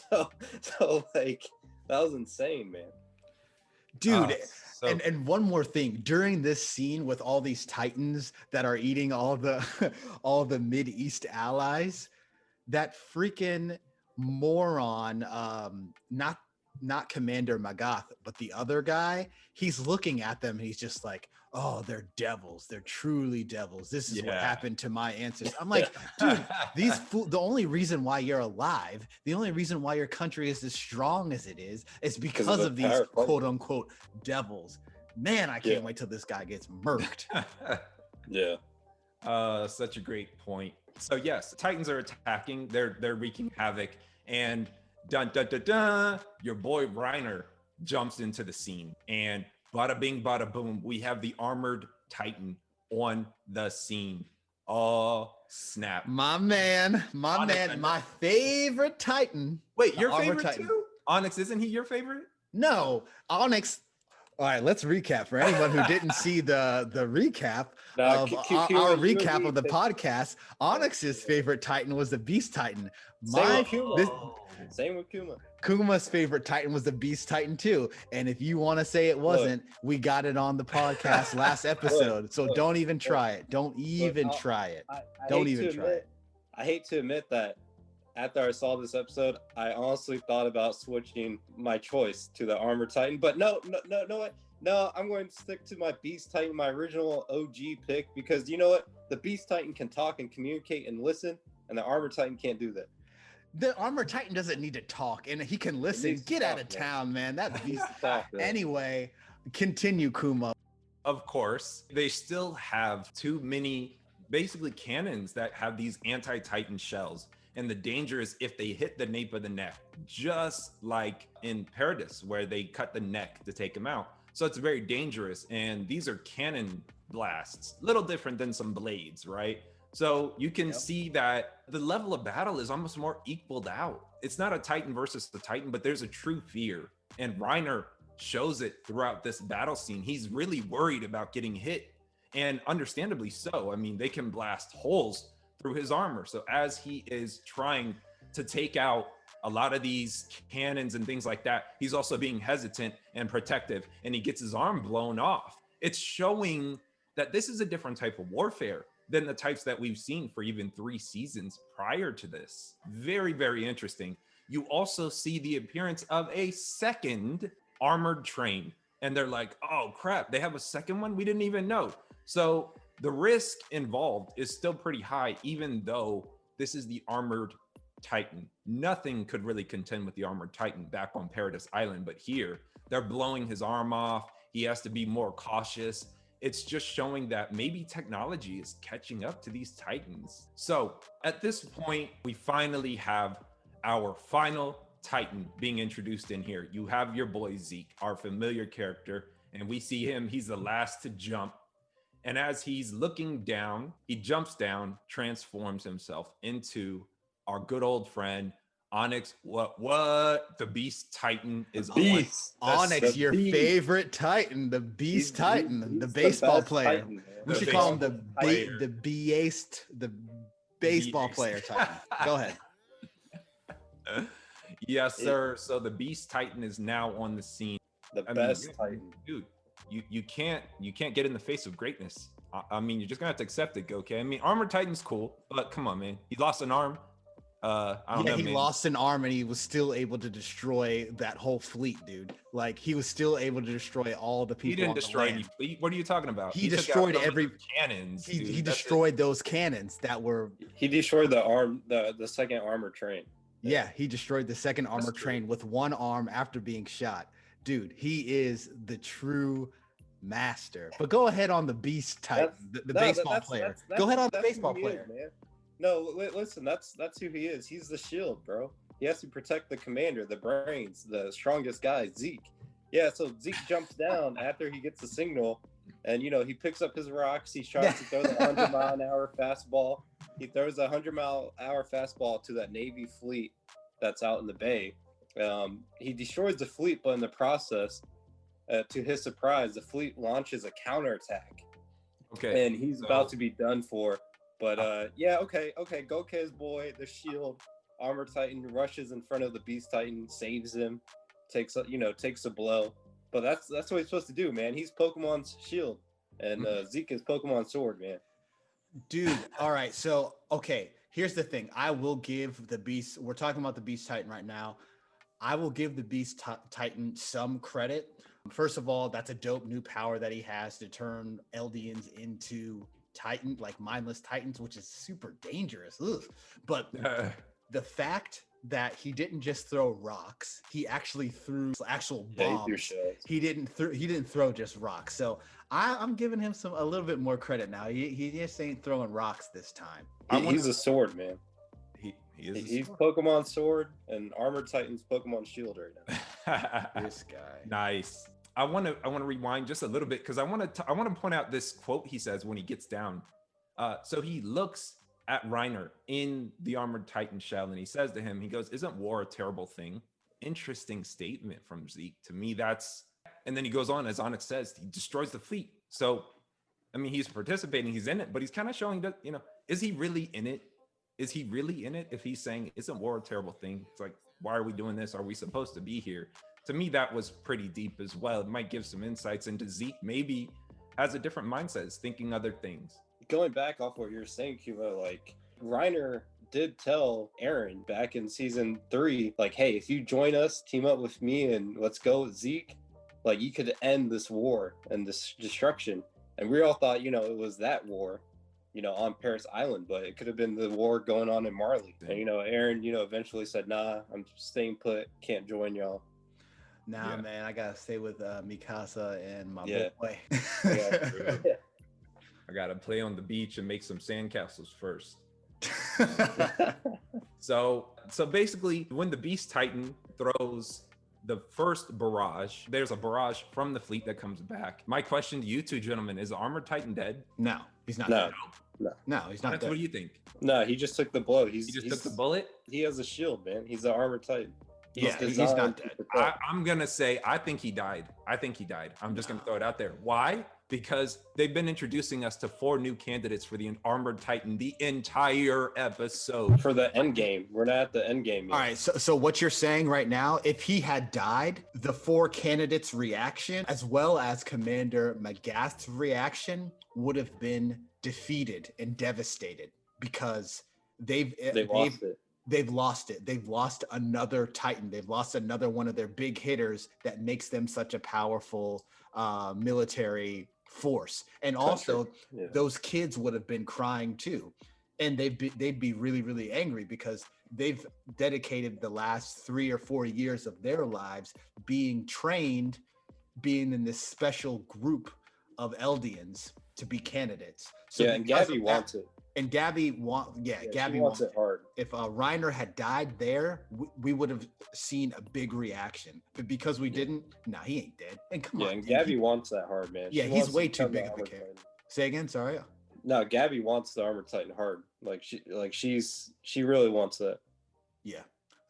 [SPEAKER 1] So like, that was insane, man.
[SPEAKER 3] Dude, and one more thing. During this scene with all these Titans that are eating all the all the Mid-East allies, that freaking moron, not Commander Magath, but the other guy, he's looking at them and he's just like, oh, they're devils. They're truly devils. This is what happened to my ancestors. I'm like, dude, the only reason why you're alive, the only reason why your country is as strong as it is because of these quote unquote devils. Man, I can't wait till this guy gets murked.
[SPEAKER 2] Such a great point. So yes, Titans are attacking. They're wreaking havoc, and dun dun dun dun, your boy Reiner jumps into the scene, and bada bing, bada boom, we have the armored Titan on the scene. Oh snap!
[SPEAKER 3] My man, my favorite Titan.
[SPEAKER 2] Wait, your favorite Titan too? Onix, isn't he your favorite?
[SPEAKER 3] No, Onix. All right, let's recap for anyone who didn't see the recap of our recap of the podcast. Onix's favorite Titan was the Beast Titan.
[SPEAKER 1] Same with Kuma.
[SPEAKER 3] Kuma's favorite Titan was the Beast Titan too. And if you want to say it wasn't, we got it on the podcast last episode. So don't even try it. Don't even try it. Don't even try it.
[SPEAKER 1] I hate to admit that after I saw this episode, I honestly thought about switching my choice to the Armor Titan. But no, I'm going to stick to my Beast Titan, my original OG pick, because you know what? The Beast Titan can talk and communicate and listen, and the Armor Titan can't do that.
[SPEAKER 3] The Armor Titan doesn't need to talk, and he can listen. Get out of town, man. That beast. Anyway, continue, Kuma.
[SPEAKER 2] Of course, they still have too many, basically, cannons that have these anti-Titan shells. And the danger is if they hit the nape of the neck, just like in Paradis, where they cut the neck to take him out. So it's very dangerous. And these are cannon blasts, little different than some blades, right? So you can see that the level of battle is almost more equaled out. It's not a Titan versus the Titan, but there's a true fear. And Reiner shows it throughout this battle scene. He's really worried about getting hit, and understandably so. I mean, they can blast holes through his armor. So as he is trying to take out a lot of these cannons and things like that, he's also being hesitant and protective, and he gets his arm blown off. It's showing that this is a different type of warfare than the types that we've seen for even 3 seasons prior to this. Very, very interesting. You also see the appearance of a second armored train. and they're like, oh crap, they have a second one? We didn't even know. So the risk involved is still pretty high, even though this is the armored Titan. Nothing could really contend with the armored Titan back on Paradise Island, but here they're blowing his arm off. He has to be more cautious. It's just showing that maybe technology is catching up to these Titans. So at this point, we finally have our final Titan being introduced in here. You have your boy Zeke, our familiar character, and we see him. He's the last to jump. And as he's looking down, he jumps down, transforms himself into our good old friend Onix. What? The Beast Titan is
[SPEAKER 1] Beast.
[SPEAKER 3] Onix, your
[SPEAKER 1] Beast.
[SPEAKER 3] favorite Titan, the Beast Titan,
[SPEAKER 1] he's
[SPEAKER 3] the baseball
[SPEAKER 1] best
[SPEAKER 3] player.
[SPEAKER 1] Titan,
[SPEAKER 3] We
[SPEAKER 2] The
[SPEAKER 3] should call him
[SPEAKER 2] baseball
[SPEAKER 3] the baseball player Titan. Go ahead.
[SPEAKER 2] Yes, sir. So the Beast Titan is now on the scene.
[SPEAKER 1] The best Titan.
[SPEAKER 2] Dude, you can't get in the face of greatness. I mean, you're just gonna have to accept it, Goke. I mean, Armored Titan's cool, but come on, man. He lost an arm. I don't know,
[SPEAKER 3] He
[SPEAKER 2] man.
[SPEAKER 3] lost an arm and he was still able to destroy that whole fleet, dude. Like he was still able to destroy all the people.
[SPEAKER 2] He didn't
[SPEAKER 3] on the
[SPEAKER 2] destroy
[SPEAKER 3] land.
[SPEAKER 2] any fleet. What are you talking about?
[SPEAKER 3] He
[SPEAKER 2] took out
[SPEAKER 3] destroyed
[SPEAKER 2] some of
[SPEAKER 3] every-
[SPEAKER 2] the cannons.
[SPEAKER 3] He
[SPEAKER 2] dude. That's it.
[SPEAKER 3] destroyed those cannons that were.
[SPEAKER 1] He destroyed the second armor train.
[SPEAKER 3] Yeah, he destroyed the second armor
[SPEAKER 2] cool.
[SPEAKER 3] train with one arm after being shot. Dude, he is the true master. But go ahead on the Beast Titan, the baseball player. Go ahead on the baseball
[SPEAKER 1] who he is,
[SPEAKER 3] player.
[SPEAKER 1] man. No, listen, that's who he is. He's the shield, bro. He has to protect the commander, the brains, the strongest guy, Zeke. Yeah, so Zeke jumps down after he gets the signal, and he picks up his rocks. He tries to throw the 100-mile-an-hour fastball. He throws a 100-mile-an-hour fastball to that Navy fleet that's out in the bay. He destroys the fleet, but in the process, to his surprise, the fleet launches a counterattack.
[SPEAKER 2] Okay.
[SPEAKER 1] And he's about to be done for. But okay. Goke's boy, the shield, Armor Titan rushes in front of the Beast Titan, saves him, takes a blow. But that's what he's supposed to do, man. He's Pokemon's shield, and Zeke is Pokemon sword, man.
[SPEAKER 3] Dude, all right. So, okay, here's the thing. I will give the Beast, we're talking about the Beast Titan right now. I will give the Beast Titan some credit. First of all, that's a dope new power that he has to turn Eldians into Titan, like mindless Titans, which is super dangerous. Ugh. But the fact that he didn't just throw rocks, he actually threw actual bombs. He didn't throw just rocks. So I'm giving him a little bit more credit now. He just ain't throwing rocks this time.
[SPEAKER 1] He's a sword, man.
[SPEAKER 2] He's
[SPEAKER 1] Pokemon sword, and Armored Titan's Pokemon shield right now.
[SPEAKER 3] This guy.
[SPEAKER 2] Nice. I want to rewind just a little bit because I want to point out this quote he says when he gets down. So he looks at Reiner in the Armored Titan shell and he says to him, he goes, "Isn't war a terrible thing?" Interesting statement from Zeke. To me, and then he goes on, as Onix says, he destroys the fleet. So, I mean, he's participating, he's in it, but he's kind of showing that, is he really in it? Is he really in it? If he's saying, "Isn't war a terrible thing?" It's like, why are we doing this? Are we supposed to be here? To me, that was pretty deep as well. It might give some insights into Zeke. Maybe has a different mindset, is thinking other things.
[SPEAKER 1] Going back off what you're saying, Kuma, like Reiner did tell Aaron back in season 3, like, hey, if you join us, team up with me, and let's go with Zeke, like you could end this war and this destruction. And we all thought, it was that war, on Paris Island, but it could have been the war going on in Marley. And, Aaron, eventually said, nah, I'm staying put, can't join y'all.
[SPEAKER 3] Nah, man, I gotta stay with Mikasa and my boy.
[SPEAKER 2] I gotta play on the beach and make some sandcastles first. So basically, when the Beast Titan throws the first barrage, there's a barrage from the fleet that comes back. My question to you two gentlemen, is the Armored Titan dead?
[SPEAKER 3] No, he's not dead. No, he's not dead.
[SPEAKER 2] What do you think?
[SPEAKER 1] No, he just took the blow. He
[SPEAKER 2] just took the bullet?
[SPEAKER 1] He has a shield, man. He's the Armored Titan.
[SPEAKER 3] He's not dead.
[SPEAKER 2] I'm gonna say I think he died. I'm just gonna throw it out there. Why? Because they've been introducing us to 4 new candidates for the Armored Titan the entire episode.
[SPEAKER 1] For the end game. We're not at the end game yet.
[SPEAKER 3] All right, so what you're saying right now, if he had died, the 4 candidates' reaction, as well as Commander Magath's reaction, would have been defeated and devastated because they've
[SPEAKER 1] lost it.
[SPEAKER 3] they've lost it. They've lost another Titan. They've lost another one of their big hitters that makes them such a powerful military force. And also, those kids would have been crying too, and they'd be really, really angry because they've dedicated the last 3 or 4 years of their lives being trained, being in this special group of Eldians to be candidates. So
[SPEAKER 1] and Gabby wants it.
[SPEAKER 3] And Gabby Gabby
[SPEAKER 1] wants it hard.
[SPEAKER 3] If Reiner had died there, we would have seen a big reaction. But because we didn't, he ain't dead. And come on,
[SPEAKER 1] and Gabby wants that hard, man.
[SPEAKER 3] Yeah, he's way too big of a character. Say again, sorry.
[SPEAKER 1] No, Gabby wants the Armored Titan hard. She really wants that.
[SPEAKER 3] Yeah.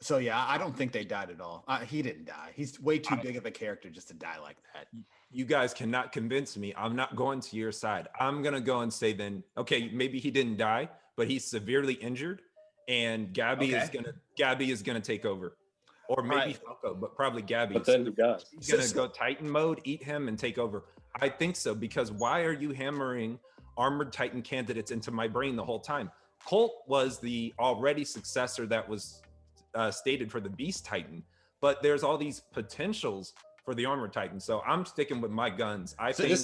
[SPEAKER 3] So yeah, I don't think they died at all. He didn't die. He's way too big of a character just to die like that.
[SPEAKER 2] You guys cannot convince me. I'm not going to your side. I'm gonna go and say then, okay, maybe he didn't die, but he's severely injured, and Gabby is gonna take over, or maybe Falco, but probably Gabby.
[SPEAKER 1] But then
[SPEAKER 2] he's gonna go Titan mode, eat him, and take over. I think so, because why are you hammering Armored Titan candidates into my brain the whole time? Colt was the already successor that was stated for the Beast Titan, but there's all these potentials for the Armored Titan. So I'm sticking with my guns. I think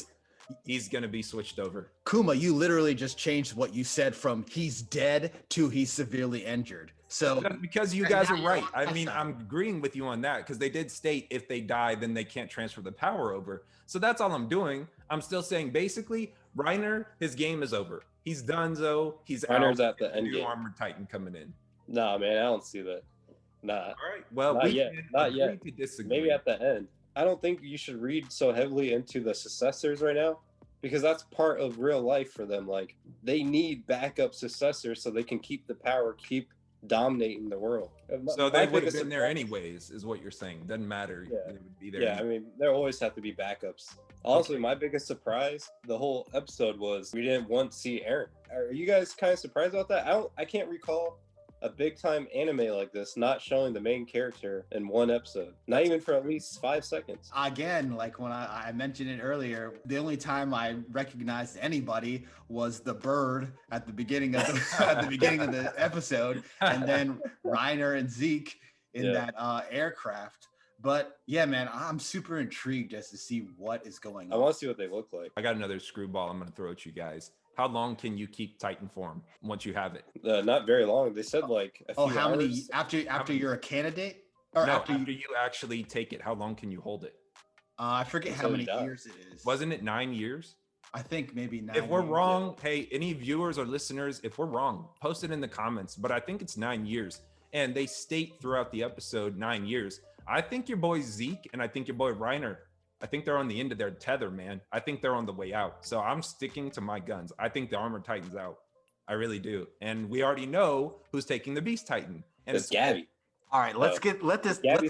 [SPEAKER 2] he's going to be switched over.
[SPEAKER 3] Kuma, you literally just changed what you said from he's dead to he's severely injured. So
[SPEAKER 2] because you guys are right. I mean, I'm agreeing with you on that, because they did state if they die, then they can't transfer the power over. So that's all I'm doing. I'm still saying basically Reiner, his game is over. He's donezo. He's
[SPEAKER 1] Reiner's at the end game.
[SPEAKER 2] Armored Titan coming in.
[SPEAKER 1] Nah, man, I don't see that. Nah.
[SPEAKER 2] All right. Well,
[SPEAKER 1] not yet.
[SPEAKER 2] To disagree.
[SPEAKER 1] Maybe at the end. I don't think you should read so heavily into the successors right now, because that's part of real life for them. Like, they need backup successors so they can keep the power, keep dominating the world.
[SPEAKER 2] So they would have been there anyways, is what you're saying. Doesn't matter.
[SPEAKER 1] Yeah.
[SPEAKER 2] They would be there.
[SPEAKER 1] Yeah, I mean, there always have to be backups. Also, my biggest surprise the whole episode was we didn't once see Eren. Are you guys kind of surprised about that? I can't recall a big time anime like this not showing the main character in one episode, not even for at least 5 seconds.
[SPEAKER 3] Again, like when I mentioned it earlier, the only time I recognized anybody was the bird at the beginning of the episode, and then Reiner and Zeke in that aircraft. But yeah, man, I'm super intrigued just to see what is going on.
[SPEAKER 1] I want to see what they look like.
[SPEAKER 2] I got another screwball I'm going to throw at you guys. How long can you keep Titan form once you have it?
[SPEAKER 1] Not very long. They said like a few
[SPEAKER 3] how
[SPEAKER 1] hours.
[SPEAKER 3] many after you're a candidate? Or
[SPEAKER 2] no, after you actually take it, how long can you hold it?
[SPEAKER 3] I forget how many years it is.
[SPEAKER 2] Wasn't it 9 years?
[SPEAKER 3] I think maybe 9
[SPEAKER 2] If we're
[SPEAKER 3] years.
[SPEAKER 2] wrong, hey, any viewers or listeners, if we're wrong, post it in the comments. But I think it's 9 years. And they state throughout the episode 9 years. I think your boy Zeke and I think your boy Reiner, I think they're on the end of their tether, man. I think they're on the way out. So I'm sticking to my guns. I think the Armored Titan's out. I really do. And we already know who's taking the Beast Titan. And
[SPEAKER 1] it's Gabby.
[SPEAKER 3] All right,
[SPEAKER 1] Gabby's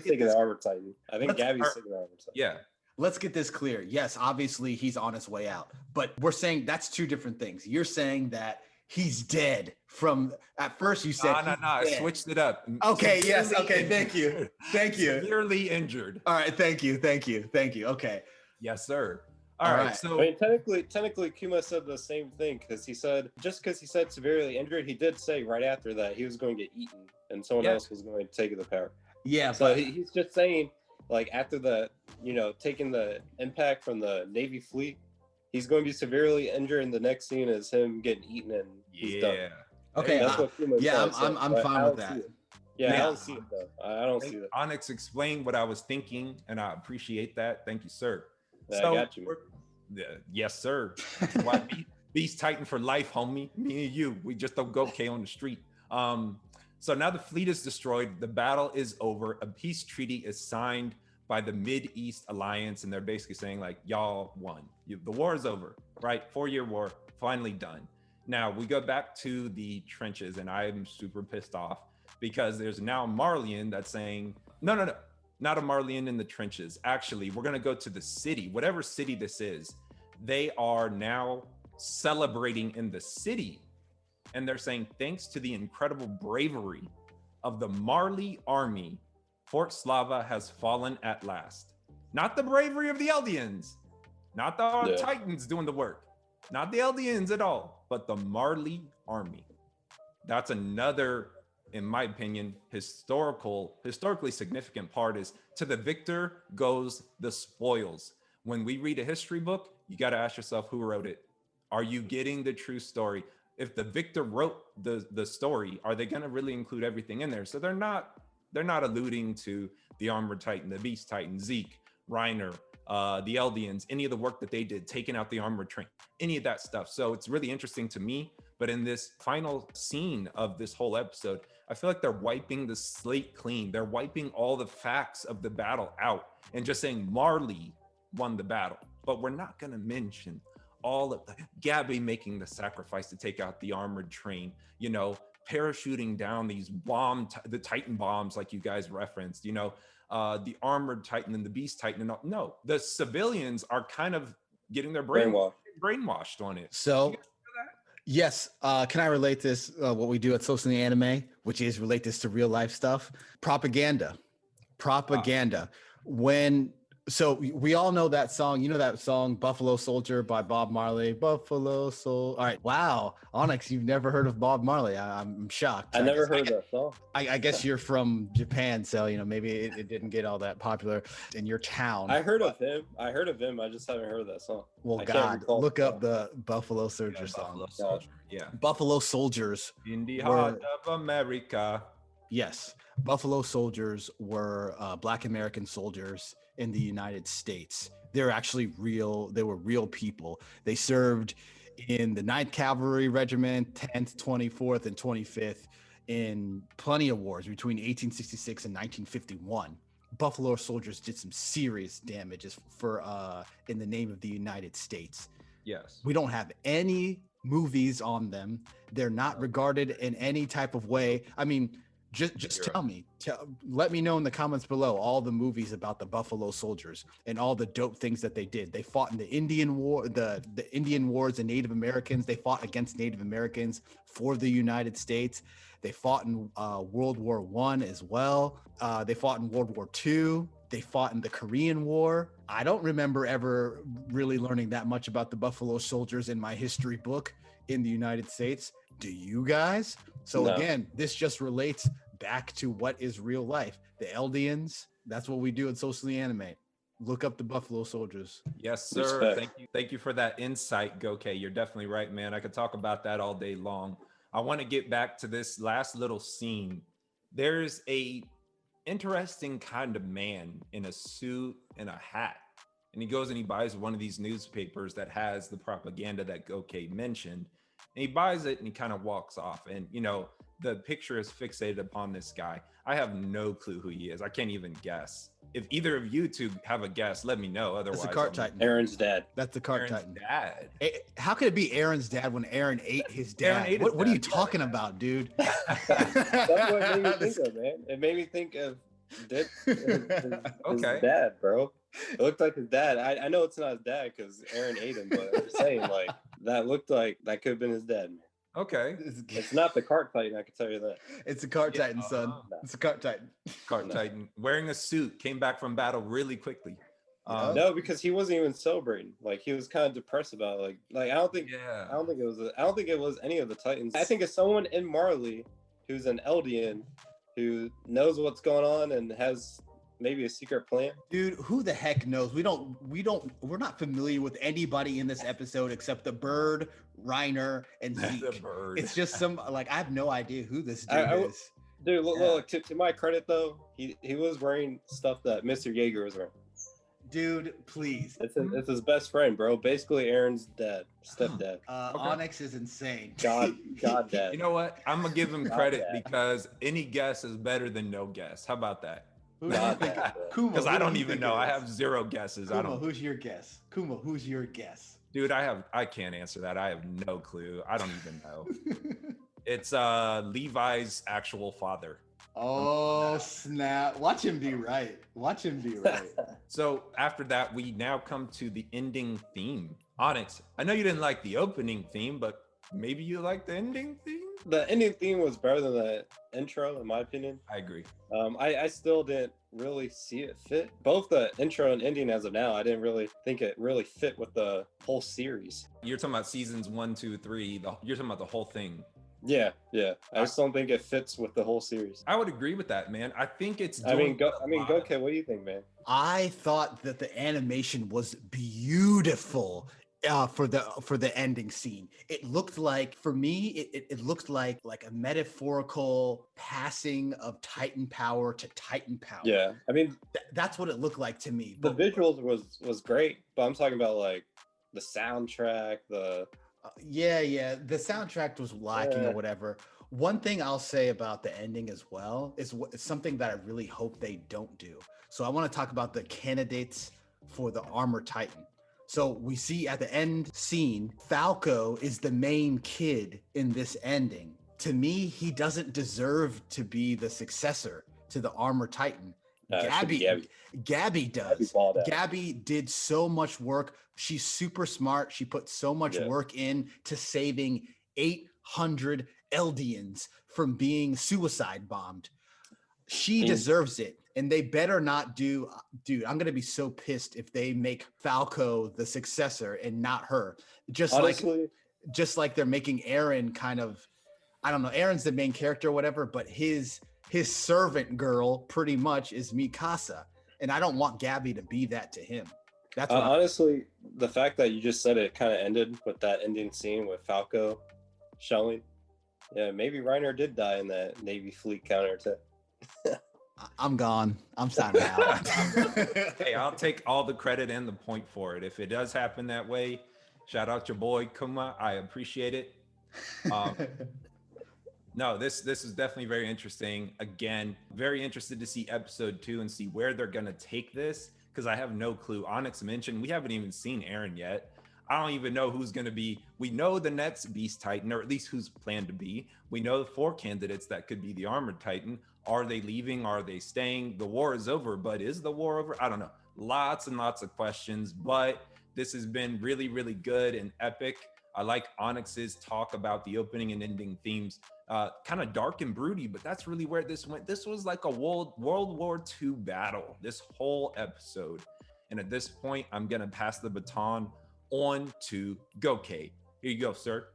[SPEAKER 1] taking the Armored Titan. I think Gabby's taking the Armored Titan.
[SPEAKER 2] Yeah.
[SPEAKER 3] Let's get this clear. Yes, obviously he's on his way out. But we're saying that's two different things. You're saying that he's dead from at first you said
[SPEAKER 2] no, I switched it up.
[SPEAKER 3] Okay, yes, okay, thank you.
[SPEAKER 2] Severely injured.
[SPEAKER 3] All right, thank you. Okay.
[SPEAKER 2] Yes, sir. All right. So
[SPEAKER 1] I mean, technically Kuma said the same thing, because he said, just because he said severely injured, he did say right after that he was going to get eaten and someone else was going to take the power.
[SPEAKER 3] Yeah.
[SPEAKER 1] So he's just saying, like, after the, taking the impact from the Navy fleet, he's going to be severely injured, and the next scene is him getting eaten and he's done.
[SPEAKER 3] Okay.
[SPEAKER 1] That's what Kuma said,
[SPEAKER 3] I'm fine with that.
[SPEAKER 1] Yeah, I don't see it though. I don't see that.
[SPEAKER 2] Onix explained what I was thinking, and I appreciate that. Thank you, sir.
[SPEAKER 1] Yeah, I got you.
[SPEAKER 2] Yes, sir. Why Beast Titan for life, homie. Me and you, we just don't go Goke on the street. So now the fleet is destroyed. The battle is over. A peace treaty is signed by the Mid-East Alliance, and they're basically saying, like, y'all won. The war is over, right? 4-year war, finally done. Now we go back to the trenches, and I'm super pissed off because there's now a Marlian that's saying, no, not a Marlian in the trenches. Actually, we're going to go to the city, whatever city this is. They are now celebrating in the city. And they're saying, thanks to the incredible bravery of the Marley army, Fort Slava has fallen at last. Not the bravery of the Eldians, not the Titans doing the work, not the Eldians at all, but the Marley army. That's another in my opinion, historically significant part is to the victor goes the spoils. When we read a history book, you got to ask yourself who wrote it. Are you getting the true story? If the victor wrote the story, are they going to really include everything in there? So they're not alluding to the Armored Titan, the Beast Titan, Zeke, Reiner, the Eldians, any of the work that they did, taking out the armored train, any of that stuff. So it's really interesting to me. But in this final scene of this whole episode, I feel like they're wiping the slate clean. They're wiping all the facts of the battle out and just saying Marley won the battle. But we're not going to mention all of the Gabby making the sacrifice to take out the armored train, you know, parachuting down these the Titan bombs, like you guys referenced, you know, the armored Titan and the Beast Titan. And all. No, the civilians are kind of getting their brainwashed on it.
[SPEAKER 3] So, yes. Can I relate this, what we do at Socially Anime, which is relate this to real life stuff? Propaganda. So we all know that song. You know that song, Buffalo Soldier by Bob Marley. Buffalo Soul. All right. Wow. Onix, you've never heard of Bob Marley. I'm shocked.
[SPEAKER 1] I never heard that song.
[SPEAKER 3] I guess you're from Japan, so, you know, maybe it didn't get all that popular in your town.
[SPEAKER 1] I heard of him. I just haven't heard that song.
[SPEAKER 3] Well, God, look up the Buffalo Soldier song.
[SPEAKER 2] Buffalo Soldier. Yeah.
[SPEAKER 3] Buffalo Soldiers.
[SPEAKER 2] In the heart of America.
[SPEAKER 3] Yes. Buffalo Soldiers were Black American soldiers in the United States. They're actually real. They were real people. They served in the 9th Cavalry Regiment, 10th, 24th, and 25th in plenty of wars between 1866 and 1951. Buffalo Soldiers did some serious damages for in the name of the United States.
[SPEAKER 2] Yes.
[SPEAKER 3] We don't have any movies on them. They're not regarded in any type of way. I mean, just tell me, let me know in the comments below all the movies about the Buffalo Soldiers and all the dope things that they did. They fought in the Indian War, the Indian Wars and Native Americans. They fought against Native Americans for the United States. They fought in World War I as well. They fought in World War II. They fought in the Korean War. I don't remember ever really learning that much about the Buffalo Soldiers in my history book in the United States. Do you guys? So
[SPEAKER 1] No.
[SPEAKER 3] Again, this just relates back to what is real life. The Eldians, that's what we do at Socially Anime. Look up the Buffalo Soldiers.
[SPEAKER 2] Yes, sir.
[SPEAKER 1] Respect.
[SPEAKER 2] Thank you for that insight, Goke. You're definitely right, man. I could talk about that all day long. I want to get back to this last little scene. There's a interesting kind of man in a suit and a hat. And he goes and he buys one of these newspapers that has the propaganda that Goke mentioned. And he buys it and he kind of walks off. And, you know, the picture is fixated upon this guy. I have no clue who he is. I can't even guess. If either of you two have a guess, let me know. Otherwise,
[SPEAKER 3] That's the cart titan.
[SPEAKER 1] Aaron's dad.
[SPEAKER 3] That's the cart
[SPEAKER 2] Aaron's
[SPEAKER 3] titan.
[SPEAKER 2] dad.
[SPEAKER 3] How could it be Aaron's dad when Aaron ate his dad?
[SPEAKER 2] Aaron ate his
[SPEAKER 3] What are you
[SPEAKER 2] dad.
[SPEAKER 3] talking about, dude?
[SPEAKER 1] That's what it made me think of, man. It made me think of his dad, bro. It looked like his dad. I know it's not his dad because Aaron ate him, but I'm just saying, like, that looked like that could have been his dad, man.
[SPEAKER 2] Okay.
[SPEAKER 1] It's not the cart titan, I can tell you that.
[SPEAKER 3] It's a cart titan, son. It's a cart titan.
[SPEAKER 2] Cart titan wearing a suit, came back from battle really quickly.
[SPEAKER 1] No, because he wasn't even celebrating. Like, he was kind of depressed about it. Like I don't think it was any of the Titans. I think it's someone in Marley who's an Eldian who knows what's going on and has maybe a secret plan.
[SPEAKER 3] Dude, who the heck knows? We're not familiar with anybody in this episode except the Bird, Reiner, and Zeke.
[SPEAKER 2] The Bird.
[SPEAKER 3] It's just some, like, I have no idea who this dude is.
[SPEAKER 1] Dude, look, to my credit though, he was wearing stuff that Mr. Yeager was wearing.
[SPEAKER 3] Dude, please.
[SPEAKER 1] It's his best friend, bro. Basically Aaron's dad, stepdad.
[SPEAKER 3] Onix is insane.
[SPEAKER 1] God dad.
[SPEAKER 2] You know what? I'm gonna give him credit because any guess is better than no guess. How about that? Because I don't even know. I have zero guesses.
[SPEAKER 3] Kuma, who's your guess? Kuma, who's your guess?
[SPEAKER 2] Dude, I can't answer that. I have no clue. I don't even know. It's Levi's actual father.
[SPEAKER 3] Oh, snap. Watch him be right.
[SPEAKER 2] So after that, we now come to the ending theme. Onix, I know you didn't like the opening theme, but maybe you like the ending theme?
[SPEAKER 1] The ending theme was better than the intro, in my opinion.
[SPEAKER 2] I agree.
[SPEAKER 1] I still didn't really see it fit. Both the intro and ending as of now, I didn't really think it really fit with the whole series.
[SPEAKER 2] You're talking about seasons 1, 2, 3. You're talking about the whole thing.
[SPEAKER 1] Yeah, yeah. I just don't think it fits with the whole series.
[SPEAKER 2] I would agree with that, man. I think it's
[SPEAKER 1] I mean,
[SPEAKER 2] doing
[SPEAKER 1] Goke, what do you think, man?
[SPEAKER 3] I thought that the animation was beautiful for the ending scene. It looked like, for me, it looked like a metaphorical passing of Titan power to Titan power.
[SPEAKER 1] Yeah, I mean,
[SPEAKER 3] that's what it looked like to me.
[SPEAKER 1] the visuals was great, but I'm talking about like the soundtrack, the
[SPEAKER 3] yeah, the soundtrack was lacking or whatever. One thing I'll say about the ending as well is something that I really hope they don't do. So I want to talk about the candidates for the Armor Titan. So we see at the end scene, Falco is the main kid in this ending. To me, he doesn't deserve to be the successor to the Armor Titan. Gabby does. Gabby did so much work. She's super smart. She put so much work in to saving 800 Eldians from being suicide bombed. She deserves it. And they better not do, dude, I'm going to be so pissed if they make Falco the successor and not her. Just like they're making Eren kind of, I don't know, Eren's the main character or whatever, but his servant girl pretty much is Mikasa. And I don't want Gabby to be that to him. That's what
[SPEAKER 1] honestly, the fact that you just said it kind of ended with that ending scene with Falco shelling. Yeah, maybe Reiner did die in that Navy fleet counterattack.
[SPEAKER 3] I'm gone. I'm signing out.
[SPEAKER 2] Hey, I'll take all the credit and the point for it. If it does happen that way, shout out your boy Kuma. I appreciate it. No, this is definitely very interesting. Again, very interested to see episode 2 and see where they're gonna take this, because I have no clue. Onix mentioned we haven't even seen Eren yet. I don't even know who's going to be. We know the next Beast Titan, or at least who's planned to be. We know the 4 candidates that could be the Armored Titan. Are they leaving? Are they staying? The war is over, but is the war over? I don't know. Lots and lots of questions, but this has been really, really good and epic. I like Onyx's talk about the opening and ending themes. Kind of dark and broody, but that's really where this went. This was like a World War II battle, this whole episode. And at this point, I'm going to pass the baton on to Goke. Here you go, sir.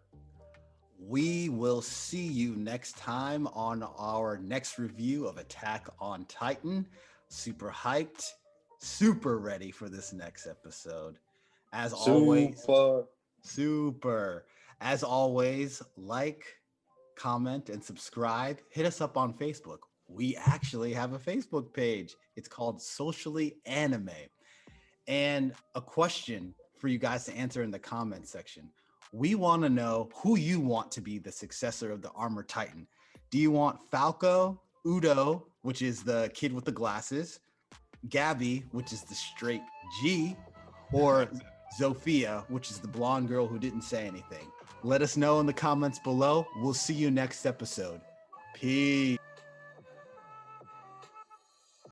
[SPEAKER 3] We will see you next time on our next review of Attack on Titan. Super hyped, super ready for this next episode. As always, super. As always, like, comment, and subscribe. Hit us up on Facebook. We actually have a Facebook page. It's called Socially Anime. And a question for you guys to answer in the comment section. We want to know who you want to be the successor of the Armor Titan. Do you want Falco, Udo, which is the kid with the glasses, Gabby, which is the straight G, or Zofia, which is the blonde girl who didn't say anything? Let us know in the comments below. We'll see you next episode. Peace.